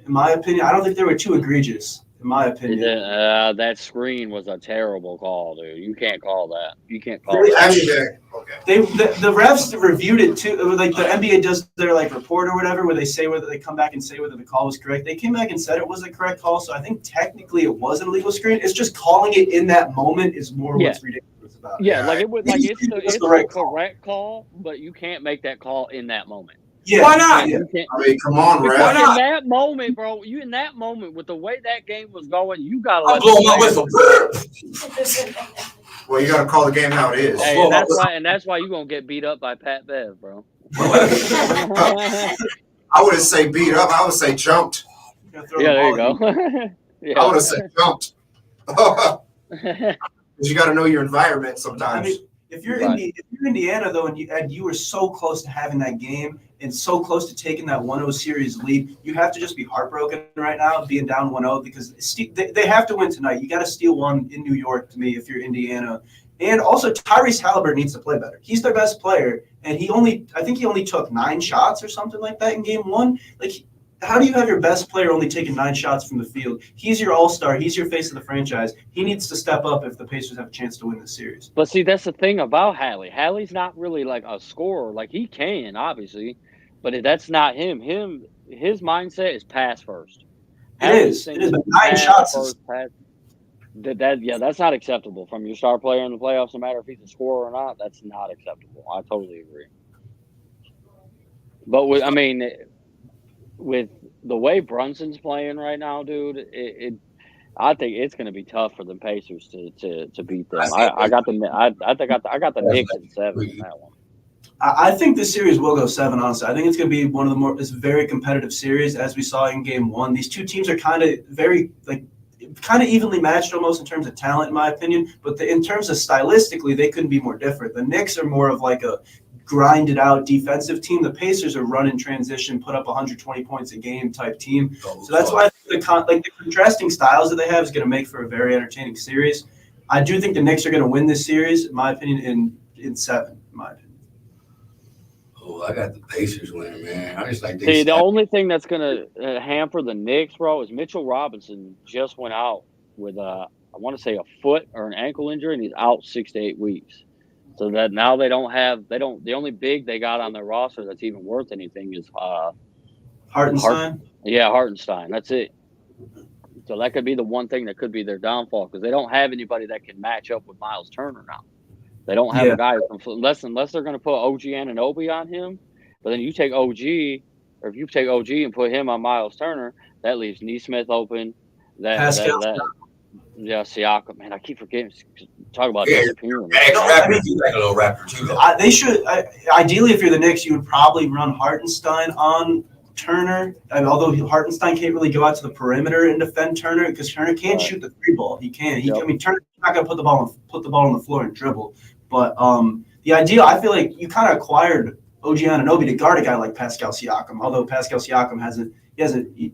In my opinion, I don't think they were too egregious. In my opinion, that screen was a terrible call, dude. You can't call that. You can't call Really? that. Okay. The refs reviewed it too. It was like the NBA does their like report or whatever, where they say whether they come back and say whether the call was correct. They came back and said it was a correct call. So I think technically it was an illegal screen. It's just calling it in that moment is more what's ridiculous about it. Yeah, like it's the correct call, but you can't make that call in that moment. Yeah, Why not? Yeah. You can't, I mean, come on, because ref. in that moment, bro, you in that moment with the way that game was going, you gotta I'm let blowing my whistle. Well, you got to call the game how it is. Hey, Well, and that's why you're gonna get beat up by Pat Bev, bro. I wouldn't say beat up. I would say jumped. Yeah, there you go. I would have said jumped. Because you got to know your environment sometimes. I mean, if you're Right. if you're Indiana though, and you were so close to having that game and so close to taking that 1-0 series lead, you have to just be heartbroken right now, being down 1-0 because they have to win tonight. You got to steal one in New York to me if you're Indiana. And also Tyrese Halliburton needs to play better. He's their best player, and I think he only took 9 shots or something like that in game 1. Like, how do you have your best player only taking 9 shots from the field? He's your all-star. He's your face of the franchise. He needs to step up if the Pacers have a chance to win this series. But see, that's the thing about Hallie. Hallie's not really like a scorer. Like he can, obviously, but that's not him. His mindset is pass first. It is. But 9 shots is That's not acceptable from your star player in the playoffs, no matter if he's a scorer or not. That's not acceptable. I totally agree. But with the way Brunson's playing right now, dude, I think it's going to be tough for the Pacers to beat them. I got the Knicks at 7 in that one. I think this series will go 7, honestly. I think it's going to be one of the more – it's a very competitive series, as we saw in Game 1. These two teams are kind of evenly matched almost in terms of talent, in my opinion. But in terms of stylistically, they couldn't be more different. The Knicks are more of like a grinded-out defensive team. The Pacers are run in transition, put up 120 points a game type team. So that's why the contrasting styles that they have is going to make for a very entertaining series. I do think the Knicks are going to win this series, in my opinion, in 7, in my opinion. Oh, I got the Pacers winning, man. I just like this. See, the only thing that's going to hamper the Knicks, bro, is Mitchell Robinson just went out with I want to say a foot or an ankle injury, and he's out 6 to 8 weeks. So that now the only big they got on their roster that's even worth anything is Hartenstein? Yeah, Hartenstein. That's it. So that could be the one thing that could be their downfall because they don't have anybody that can match up with Miles Turner now. They don't have a guy unless they're going to put OG Anunoby on him. But then you take OG, or if you take OG and put him on Miles Turner, that leaves Nesmith open. Siakam. Man, I keep forgetting. Talk about disappearing. He's like a little rapper too, though. They should. Ideally, if you're the Knicks, you would probably run Hartenstein on Turner. Although Hartenstein can't really go out to the perimeter and defend Turner because Turner can't shoot the 3-ball. He can. Turner's not going to put the ball on the floor and dribble. But the idea, I feel like you kind of acquired OG Anunoby to guard a guy like Pascal Siakam. Although Pascal Siakam he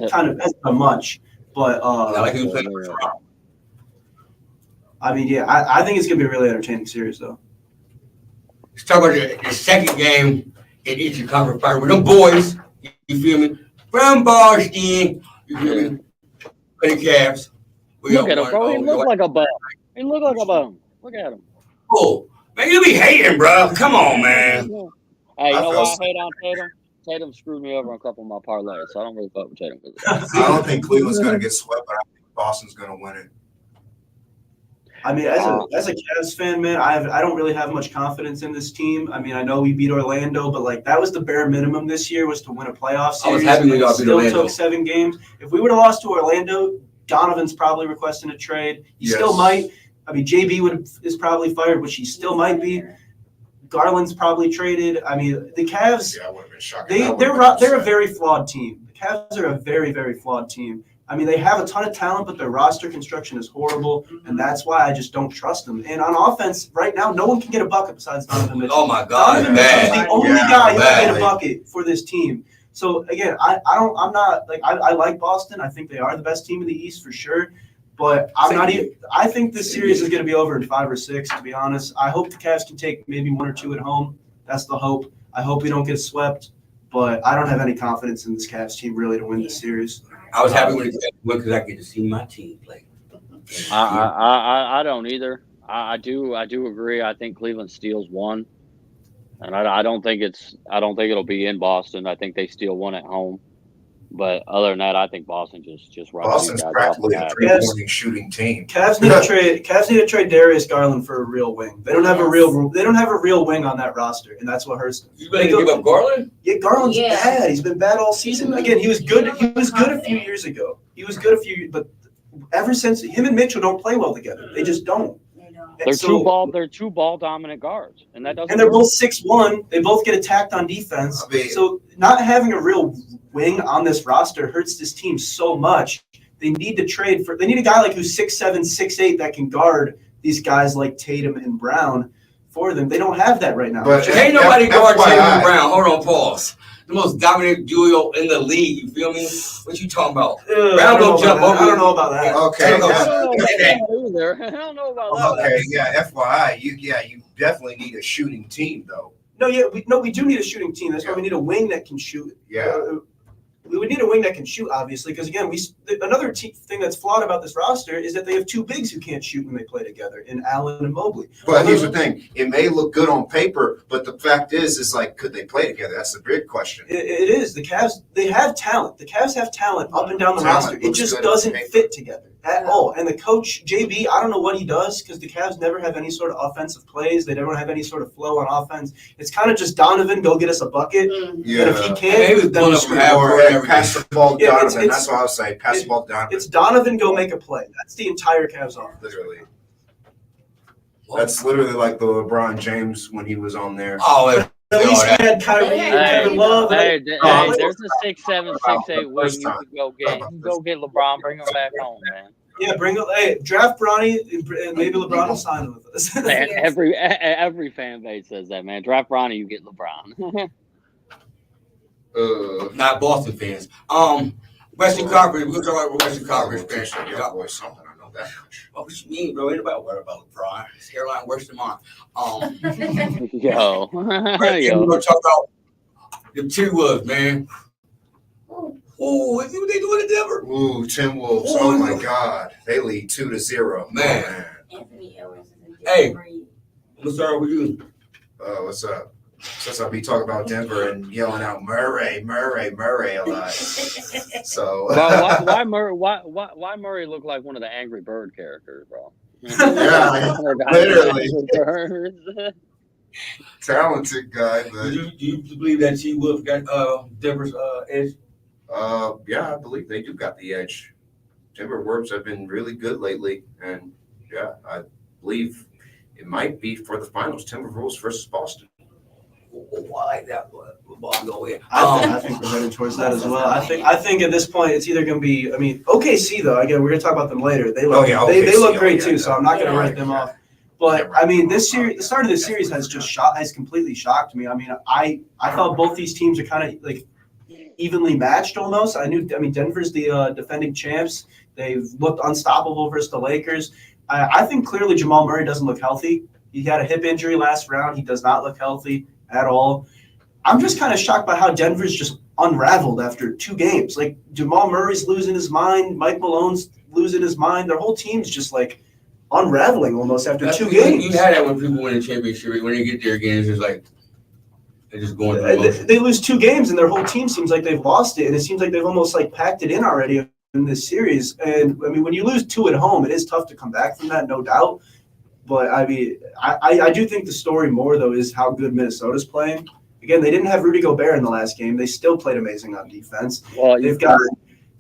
kind of hasn't done much. But like he was playing for Toronto. I mean, I think it's going to be a really entertaining series, though. Let's talk about the second game in Eastern Conference Final with them boys. You feel me? From Boston. You feel me? For the Cavs. Look at him, bro. He looks like a bum. He looks like a bum. Look at him. Oh, man, you be hating, bro. Come on, man. Hey, you know why I hate on Tatum? Tatum screwed me over on a couple of my parlays, so I don't really fuck with Tatum. I don't think Cleveland's going to get swept, but I think Boston's going to win it. I mean, as a Cavs fan, man, I don't really have much confidence in this team. I mean, I know we beat Orlando, but that was the bare minimum this year was to win a playoff series. I was happy we got beat Orlando. Still took 7 games. If we would have lost to Orlando, Donovan's probably requesting a trade. He still Yes. might. I mean, JB is probably fired, which he still might be. Garland's probably traded. I mean, the Cavs, Yeah, I would have been shocked. they're a very flawed team. The Cavs are a very, very flawed team. I mean, they have a ton of talent, but their roster construction is horrible, and that's why I just don't trust them. And on offense, right now, no one can get a bucket besides Donovan Mitchell. Oh my God, Donovan Mitchell is bad. the only Yeah, guy who can bad. get a bucket for this team. So again, I like Boston. I think they are the best team in the East for sure. But I think this series is going to be over in 5 or 6, to be honest. I hope the Cavs can take maybe 1 or 2 at home. That's the hope. I hope we don't get swept. But I don't have any confidence in this Cavs team really to win this series. I was happy when it went because I get to see my team play. I don't either. I do agree. I think Cleveland steals 1, and I don't think it'll be in Boston. I think they steal 1 at home. But other than that, I think Boston just writes Boston's these guys off practically the a bat. three-point shooting team. Cavs need to trade Darius Garland for a real wing. They don't have a real wing on that roster, and that's what hurts them. You ready to give up Garland? Yeah, Garland's Yeah. bad. He's been bad all season. Again, he was good. He was good a few years ago. But ever since him and Mitchell don't play well together, they just don't. They don't. They're two ball dominant guards, and that doesn't. And they're work. both 6'1". They both get attacked on defense. I mean- So not having a real wing on this roster hurts this team so much. They need to trade for. They need a guy like who's 6'7", 6'8" that can guard these guys like Tatum and Brown for them. They don't have that right now. But- Ain't nobody guard FYI. Tatum Brown. Hold on, pause. The most dominant duo in the league. You feel me? What you talking about? I Brown don't gonna jump know over. I don't know about that. Okay. I don't know. I don't know about that either. I don't know about that. Okay. Yeah. FYI, you definitely need a shooting team though. We do need a shooting team. That's why we need a wing that can shoot. Yeah. We would need a wing that can shoot, obviously, because again, another thing that's flawed about this roster is that they have 2 bigs who can't shoot when they play together, in Allen and Mobley. But here's the thing: it may look good on paper, but the fact is like, could they play together? That's the big question. It is. The Cavs, they have talent. The Cavs have talent up and down the Talent roster. It looks just good on doesn't paper. fit together at all. And the coach, JB, I don't know what he does because the Cavs never have any sort of offensive plays. They never have any sort of flow on offense. It's kind of just Donovan, go get us a bucket. And if he Hey, he can't, was then pulling we up from screw. half Or court and everything. pass the ball to Yeah, Donovan. it's- That's what I would say. Pass the ball to Donovan. It's Donovan, go make a play. That's the entire Cavs offense. Literally. That's literally like the LeBron James when he was on there. Oh, At least we had Kyrie and Hey, Kevin Love. Hey, Oh, there's a 6'7", 6'8" wing First you time. can go get. You can go get LeBron, bring him back home, man. Yeah, draft Bronny, and maybe LeBron will sign him with us. Man, every fan base says that, man. Draft Bronny, you get LeBron. not Boston fans. Western Conference. We're gonna talk about Western Conference fans. Young boy, something. I know that much. What you mean, bro? Ain't nobody worried about LeBron. His hairline worse than mine. Yo, We're yo. gonna talk about the T-Wolves, man. Oh, see what they doing in Denver? Ooh, Timberwolves. Oh my God, they lead 2-0. Man. Anthony Edwards is a different Hey. breed. I'm gonna start with you. What's up? Since I'll be talking about Denver and yelling out Murray a lot. So Bro, why Murray look like one of the Angry Bird characters, bro? Yeah, literally. Birds. talented guy, Do but you believe that T-Wolves got Denver's edge? yeah, I believe they do got the edge. Timberwolves have been really good lately, and yeah, I believe it might be for the finals. Timberwolves versus Boston. Oh, I like that one. LeBron go in. I think we're headed towards that as well. I think at this point it's either going to be. I mean, OKC though. Again, we're going to talk about them later. They look. They OKC, look great yeah, too. So I'm not going to write them off. But Yeah, I mean, this series, the start of this series has completely shocked me. I mean, I thought both these teams are kind of like evenly matched almost. I mean, Denver's the defending champs. They've looked unstoppable versus the Lakers. I think clearly Jamal Murray doesn't look healthy. He had a hip injury last round. He does not look healthy at all. I'm just kind of shocked by how Denver's just unraveled after 2 games. Like Jamal Murray's losing his mind. Mike Malone's losing his mind. Their whole team's just like unraveling almost after That's 2 what games. You had that when people win a championship. When they get there again, it's just like they're just going through emotions. They lose 2 games and their whole team seems like they've lost it, and it seems like they've almost like packed it in already in this series. And I mean, when you lose 2 at home, it is tough to come back from that, no doubt. But I mean, I do think the story more though is how good Minnesota's playing. Again, they didn't have Rudy Gobert in the last game. They still played amazing on defense. Well, They've got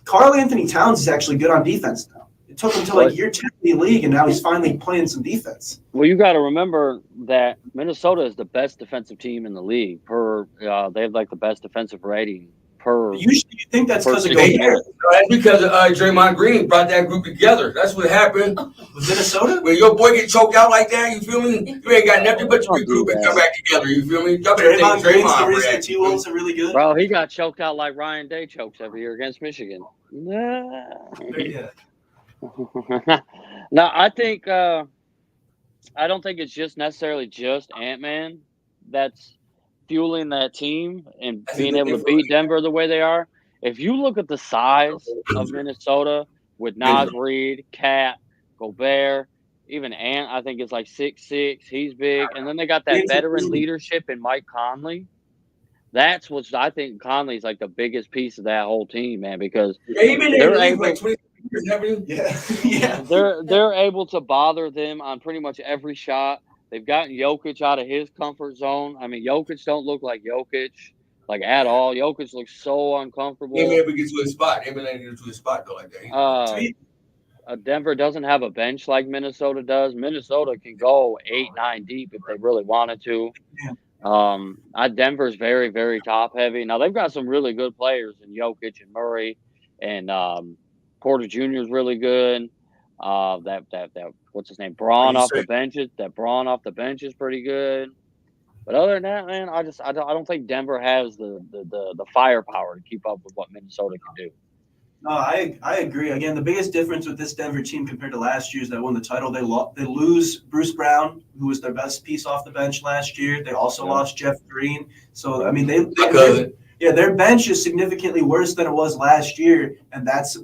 Karl Anthony Towns is actually good on defense now. It took him to like year 10 in the league, and now he's finally playing some defense. Well, you got to remember that Minnesota is the best defensive team in the league. They have like the best defensive rating per. Usually, you think that's because of Hey, Gobert. that's because Draymond Green brought that group together. That's what happened. Minnesota? When your boy get choked out like that, you feel me? You ain't got nothing but your group and come back together. You feel me? Y'all better Draymond thank Green's the Draymond for reason that. T-Wolves are really good. Bro, he got choked out like Ryan Day chokes every year against Michigan. Yeah. No, I think I don't think it's just necessarily just Ant-Man that's fueling that team and being able to beat Denver the way they are. If you look at the size of Minnesota with Naz Reid, Cat, Gobert, even Ant, I think it's like 6'6". He's big. And then they got that veteran leadership in Mike Conley. That's what I think Conley's like the biggest piece of that whole team, man, because they're able they're able to bother them on pretty much every shot. They've gotten Jokic out of his comfort zone. I mean, Jokic don't look like Jokic, like at all. Jokic looks so uncomfortable. He may ever get to his spot. He may not get to his spot though like that. Denver doesn't have a bench like Minnesota does. Minnesota can go 8-9 deep if they really wanted to. Denver's very, very top heavy. Now they've got some really good players in Jokic and Murray, and Porter Jr. is really good. That what's his name? Braun off the bench is pretty good. But other than that, man, I don't think Denver has the firepower to keep up with what Minnesota can do. No, I agree. Again, the biggest difference with this Denver team compared to last year's that won the title, they lose Bruce Brown, who was their best piece off the bench last year. They also lost Jeff Green. So, I mean, their bench is significantly worse than it was last year, and that's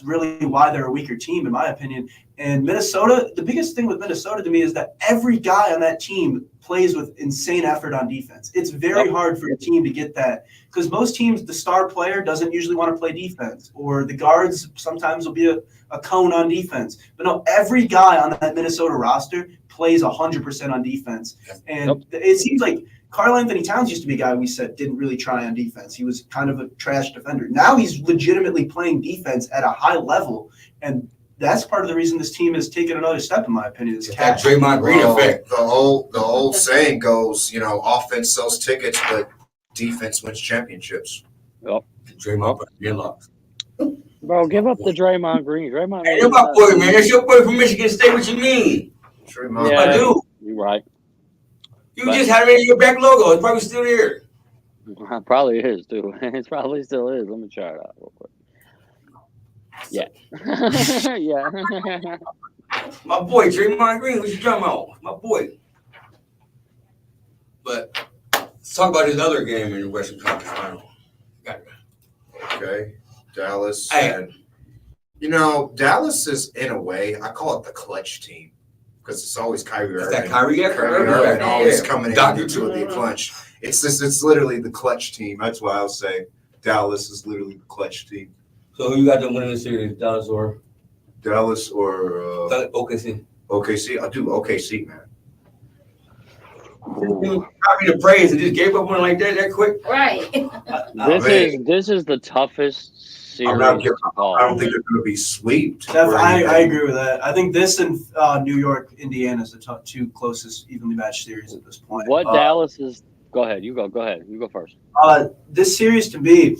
really why they're a weaker team, in my opinion. And Minnesota, the biggest thing with Minnesota to me is that every guy on that team plays with insane effort on defense. It's very hard for a team to get that because most teams, the star player doesn't usually want to play defense, or the guards sometimes will be a cone on defense. But no, every guy on that Minnesota roster plays 100% on defense. And it seems like Karl Anthony Towns used to be a guy we said didn't really try on defense. He was kind of a trash defender. Now he's legitimately playing defense at a high level, and that's part of the reason this team has taken another step, in my opinion. Is that Draymond Green effect. The old saying goes, offense sells tickets, but defense wins championships. Yep. Draymond Green locks. Bro, give up the Draymond Green. Draymond. Hey, that's my boy, man. That's your boy from Michigan State. What you mean? Draymond. I do. You're right. You just had it in your back logo. It's probably still there. Probably is too. It probably still is. Let me try it out real quick. Yeah. Yeah. My boy, Draymond Green, what you talking about? My boy. But let's talk about his other game in the Western Conference Final. Okay. Dallas. Hey. And, Dallas is, in a way, I call it the clutch team because it's always Kyrie Irving. That Kyrie Irving always coming into the clutch. It's literally the clutch team. That's why I'll say Dallas is literally the clutch team. So who you got them winning the series, Dallas or OKC? OKC. I'll do OKC, man. Copy the praise and just gave up one like that quick. Right. This is the toughest series. I don't think they're going to be swept. I agree with that. I think this and New York, Indiana is the two closest evenly matched series at this point. What Dallas is? Go ahead. You go. Go ahead. You go first. This series to me,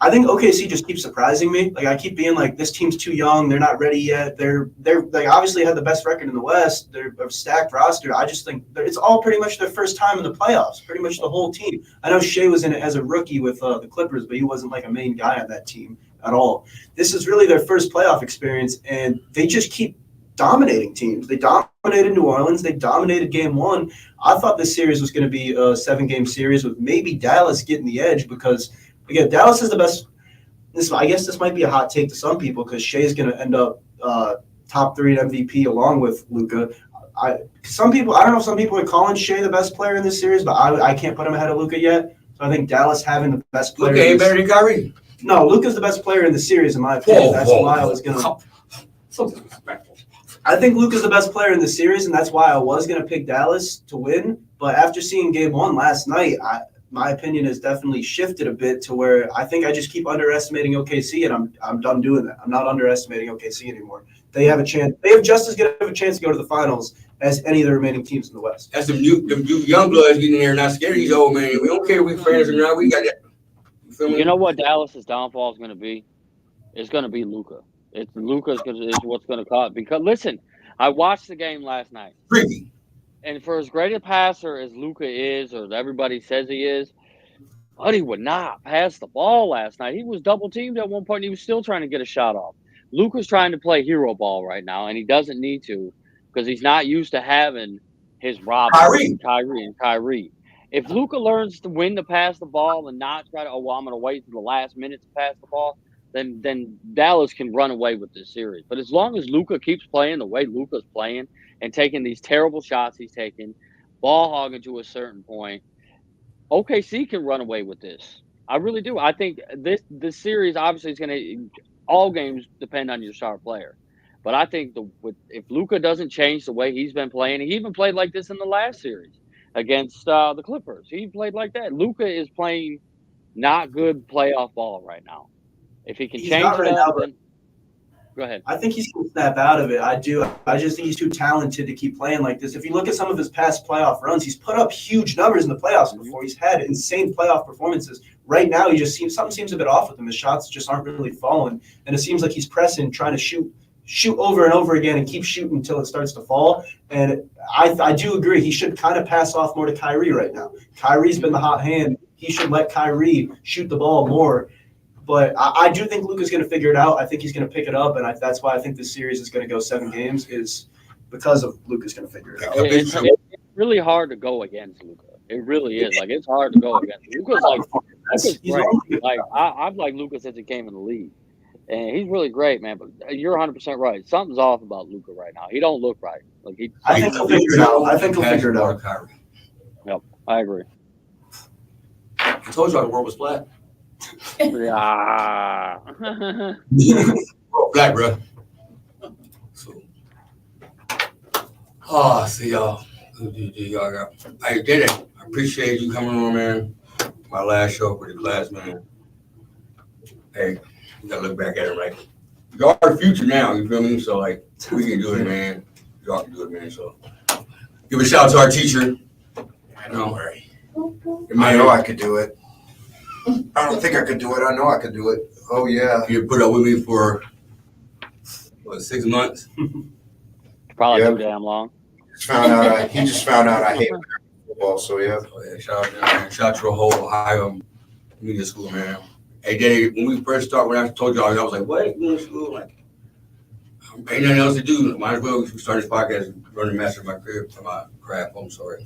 I think OKC just keeps surprising me. Like I keep being like, this team's too young. They're not ready yet. They're obviously have the best record in the West. They're a stacked roster. I just think it's all pretty much their first time in the playoffs. Pretty much the whole team. I know Shea was in it as a rookie with the Clippers, but he wasn't like a main guy on that team at all. This is really their first playoff experience, and they just keep dominating teams. They dominated New Orleans. They dominated Game 1. I thought this series was going to be a 7-game series with maybe Dallas getting the edge because. Again, Dallas is the best. I guess this might be a hot take to some people because Shea's going to end up top 3 in MVP along with Luka. I don't know if some people are calling Shea the best player in this series, but I can't put him ahead of Luka yet. So I think Dallas having the best player. Luka ain't better than Kyrie. No, Luka's the best player in the series in my opinion. That's why I was going to. So disrespectful. I think Luka's the best player in the series, and that's why I was going to pick Dallas to win. But after seeing Game 1 last night, my opinion has definitely shifted a bit to where I think I just keep underestimating OKC, and I'm done doing that. I'm not underestimating OKC anymore. They have a chance. They have just as good of a chance to go to the finals as any of the remaining teams in the West. That's the new young bloods getting in there, not scared of these old men. We don't care if we friends or not. We got that. You feel me? You know what Dallas's downfall is going to be? It's going to be Luka. Is what's going to cause. Because listen, I watched the game last night. Freaky. And for as great a passer as Luka is, or everybody says he is, Buddy would not pass the ball last night. He was double teamed at one point. And he was still trying to get a shot off. Luka's trying to play hero ball right now, and he doesn't need to because he's not used to having his Robin, Kyrie. If Luka learns to when to pass the ball and not try to, I'm going to wait till the last minute to pass the ball, then Dallas can run away with this series. But as long as Luka keeps playing the way Luka's playing and taking these terrible shots he's taking, ball hogging to a certain point, OKC can run away with this. I really do. I think this series obviously is going to – all games depend on your star player. But I think if Luka doesn't change the way he's been playing, he even played like this in the last series against the Clippers. He played like that. Luka is playing not good playoff ball right now. If he can change it up, then go ahead. I think he's going to snap out of it. I do. I just think he's too talented to keep playing like this. If you look at some of his past playoff runs, he's put up huge numbers in the playoffs before. He's had insane playoff performances. Right now, something seems a bit off with him. His shots just aren't really falling, and it seems like he's pressing, trying to shoot over and over again and keep shooting until it starts to fall. And I do agree. He should kind of pass off more to Kyrie right now. Kyrie's been the hot hand. He should let Kyrie shoot the ball more. But I do think Luka's going to figure it out. I think he's going to pick it up, and that's why I think this series is going to go 7 games is because of Luka's going to figure it out. It's really hard to go against Luka. It really is. Like, it's hard to go against. Luka's great. Like, I've liked Luka since he came in the league. And he's really great, man. But you're 100% right. Something's off about Luka right now. He don't look right. Like I think he'll figure it out. I think he'll figure it out. Yep, I agree. I told you the world was flat. Yeah. Flat, bro. So, see y'all. Y'all got. I did it. I appreciate you coming on, man. My last show for the class, man. Hey, you gotta look back at it, right? Y'all are the future now, you feel me? So, like, we can do it, man. Y'all can do it, man. So, give a shout out to our teacher. Don't worry. I know I could do it. I don't think I could do it. I know I could do it. Oh, yeah. You put up with me for, 6 months? Probably too damn long. He just found out I hate football, so yeah. Oh, yeah, shout out, man. Shout out to the whole Ohio media school, man. Hey, Daddy, when we first started, when I told y'all, I was like, what? Media school? Like, ain't nothing else to do. Might as well start this podcast and run the master of my craft. I'm sorry.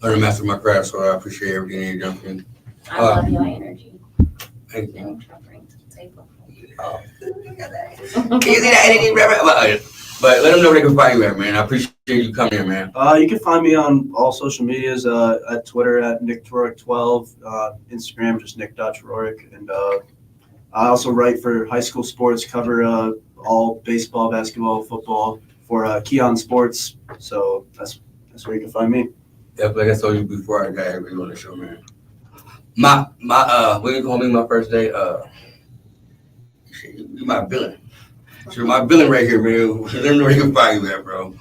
Learn the master of my craft, so I appreciate everything you've done for me. I love your energy. Thank you. That you bring to the table. But let them know where they can find you at, man. I appreciate you coming here, man. You can find me on all social medias, at Twitter at NickTrorik12, Instagram just Nick.Trorik, and I also write for high school sports, cover all baseball, basketball, football for Keon Sports. So that's where you can find me. Yeah, like I told you before I got everybody on the show, man. My what do you call me my first day? You my villain. So my villain right here, man. Let them know where you can find you at, bro.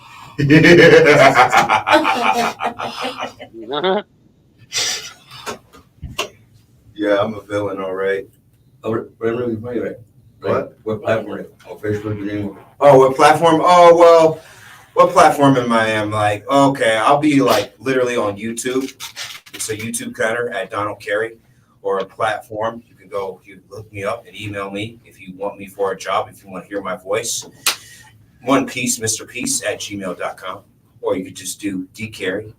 Yeah, I'm a villain, all right. Where you find you at? What platform? On Facebook, your name? Oh, what platform? Oh, well, what platform am I on? Like, okay, I'll be like literally on YouTube. It's a YouTube cutter at Donald Carey, or a platform. You can go, you look me up and email me if you want me for a job, if you want to hear my voice. One Piece, Mr. Peace at gmail.com. Or you could just do dcarey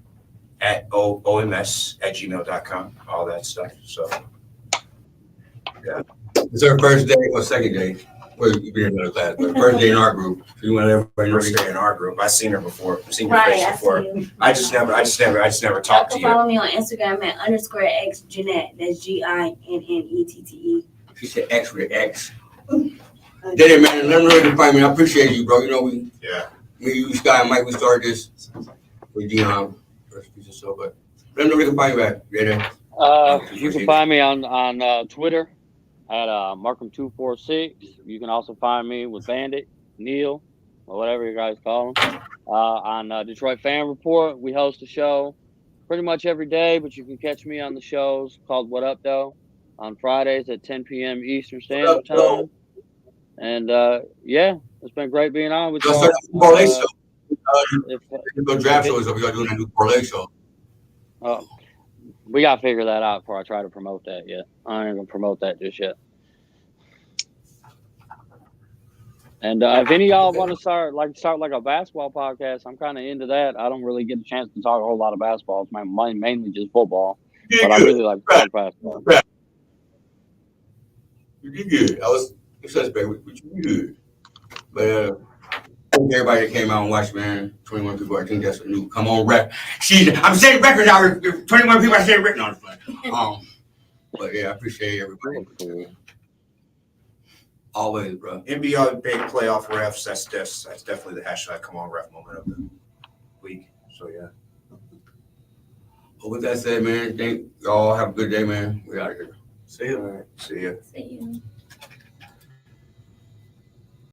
at oms at gmail.com, all that stuff. So, yeah. It's our first day or second day. Well, you've been in another class, but first day in our group. So you want everybody to First day in our group. I've seen her before. I've seen your Right, face I before. see you. I just never talked to You can you. follow me on Instagram at _X Jeanette. That's GINNETTE. She said X with an X. Daddy, man, let them know where to find me. I appreciate you, bro. You know, me, you, Sky, and Mike, we started this with Dion, first piece of show, but let them know where to find you at. Daddy. You can find me on Twitter at Markham246. You can also find me with Bandit, Neil, or whatever you guys call him. On Detroit Fan Report, we host a show pretty much every day, but you can catch me on the shows called What Up, Though, on Fridays at 10 p.m. Eastern Standard Time. And yeah, it's been great being on with Just y'all. parlay show. If, The draft show is we are doing a new parlay show. we got to figure that out before I try to promote that yet. I ain't going to promote that just yet. And if any of y'all want to start like a basketball podcast, I'm kind of into that. I don't really get a chance to talk a whole lot of basketball. It's mainly just football. But I really like to talk basketball. You did good. I was suspect, but you did good. But everybody that came out and watched, man, 21 people, I think that's a new come on rep. See, I'm saying record now. 21 people, I said written on it. But yeah, I appreciate everybody. Cool. Always, bro. NBA big playoff refs. That's definitely the hashtag come on ref moment of the week. So yeah. But with that said, man, thank y'all. Have a good day, man. We out of here. See you. All right. See ya. See you.